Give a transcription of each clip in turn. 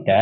கிட்ட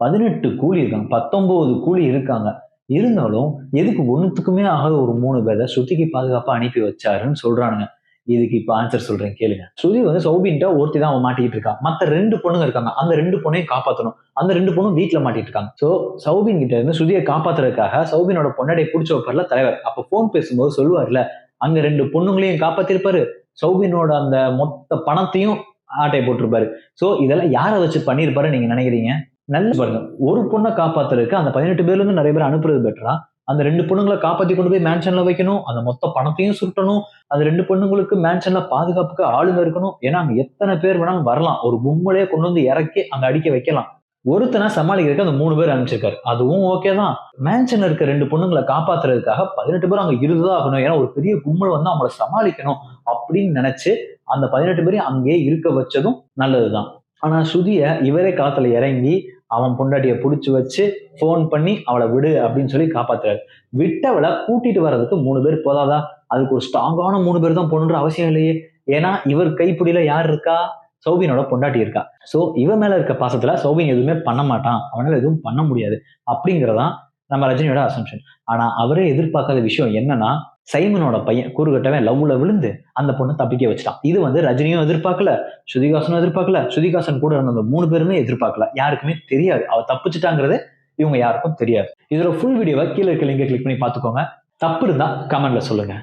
18 கூலி இருக்காங்க. 19 கூலி இருக்காங்க. இருந்தாலும் எதுக்கு ஒண்ணுத்துக்குமே ஆகாத ஒரு 3 பேர ஸ்ருதிக்கு பாதுகாப்பா அனுப்பி வச்சாருன்னு சொல்றானுங்க. இதுக்கு இப்ப ஆன்சர் சொல்றேன் கேளுங்க. ஸ்ருதி வந்து சௌபின்ட்ட ஒருத்தி தான் அவ மாட்டிக்கிட்டு இருக்கா. மத்த 2 பொண்ணுங்க இருக்காங்க. அந்த 2 பொண்ணையும் காப்பாத்தணும். அந்த 2 பொண்ணும் வீட்ல மாட்டிட்டு இருக்காங்க. சோ சௌபின் கிட்ட இருந்து ஸ்ருதிய காப்பாத்துறதுக்காக சௌபினோட பொண்டாட்டிய புடிச்சு வைப்பார்ல தலைவர். அப்ப போன் பேசும்போது சொல்லுவார்ல, அங்க 2 பொண்ணுங்களையும் காப்பாத்திருப்பாரு. சௌபினோட அந்த மொத்த பணத்தையும் ஆட்டைய போட்டிருப்பாரு. சோ இதெல்லாம் யார வச்சு பண்ணியிருப்பாருன்னு நீங்க நினைக்கிறீங்க? நல்லா பாருங்க. ஒரு பொண்ண காப்பாத்துறதுக்கு அந்த 18 பேர்ல இருந்து நெறைய பேர் அனுப்புறது பெட்டரா? அந்த 2 பொண்ணுங்கள காப்பாத்தி கொண்டு போய் மேன்ஷன்ல வைக்கணும். அந்த மொத்த பணத்தையும் சுருட்டணும். அந்த 2 பொண்ணுங்களுக்கு மேன்ஷன்ல பாதுகாப்புக்கு ஆளுங்க இருக்கணும். ஏன்னா, அங்க எத்தன பேர் வேணாலும் வரலாம். ஒரு கும்பலே கொண்டு வந்து இறக்கி அங்க அடிக்க வைக்கலாம். ஒருத்தன சமாளிக்கிறதுக்கு அந்த 3 பேர் அனுப்பிச்சிருக்காரு. அதுவும் ஓகே தான். மேன்ஷன்ல இருக்க 2 பொண்ணுங்கள காப்பாத்துறதுக்காக 18 பேரும் அங்க இருந்துதான் ஆகணும். ஏன்னா, ஒரு பெரிய கும்பல் வந்து அவங்கள சமாளிக்கணும் அப்படின்னு நினைச்சு அந்த 18 பேரையும் அங்கேயே இருக்க வச்சதும் நல்லதுதான். ஆனா ஸ்ருதிய இவரே களத்துல இறங்கி அவன் பொண்டாட்டிய புடிச்சு வச்சு போன் பண்ணி அவளை விடு அப்படின்னு சொல்லி காப்பாத்துறாரு. விட்டவளை கூட்டிட்டு வர்றதுக்கு 3 பேர் போதாதா? அதுக்கு ஒரு ஸ்ட்ராங்கான 3 பேர் தான் போகணுன்ற அவசியம் இல்லையே. ஏன்னா இவர் கைப்பிடியில யார் இருக்கா? சௌபினோட பொண்டாட்டி இருக்கா. சோ இவன் மேல இருக்க பாசத்துல சௌபின் எதுவுமே பண்ண மாட்டான். அவனால எதுவும் பண்ண முடியாது. அப்படிங்கறதான் நம்ம ரஜினியோட அசம்ஷன். ஆனா அவரே எதிர்பார்க்காத விஷயம் என்னன்னா, சைமனோட பையன் கூறுகட்டவன் லவ்ல விழுந்து அந்த பொண்ணை தப்பிக்க வச்சுட்டான். இது வந்து ரஜினியும் எதிர்பார்க்கல, ஸ்ருதிஹாசனும் எதிர்பார்க்கல, ஸ்ருதிஹாசன் கூட இருந்த அந்த 3 பேருமே எதிர்பார்க்கல. யாருக்குமே தெரியாது. அவ தப்பிச்சுட்டாங்கிறது இவங்க யாருக்கும் தெரியாது. இதோட ஃபுல் வீடியோவை கீழே இருக்க லிங்கை கிளிக் பண்ணி பார்த்துக்கோங்க. தப்பு இருந்தா கமெண்ட்ல சொல்லுங்க.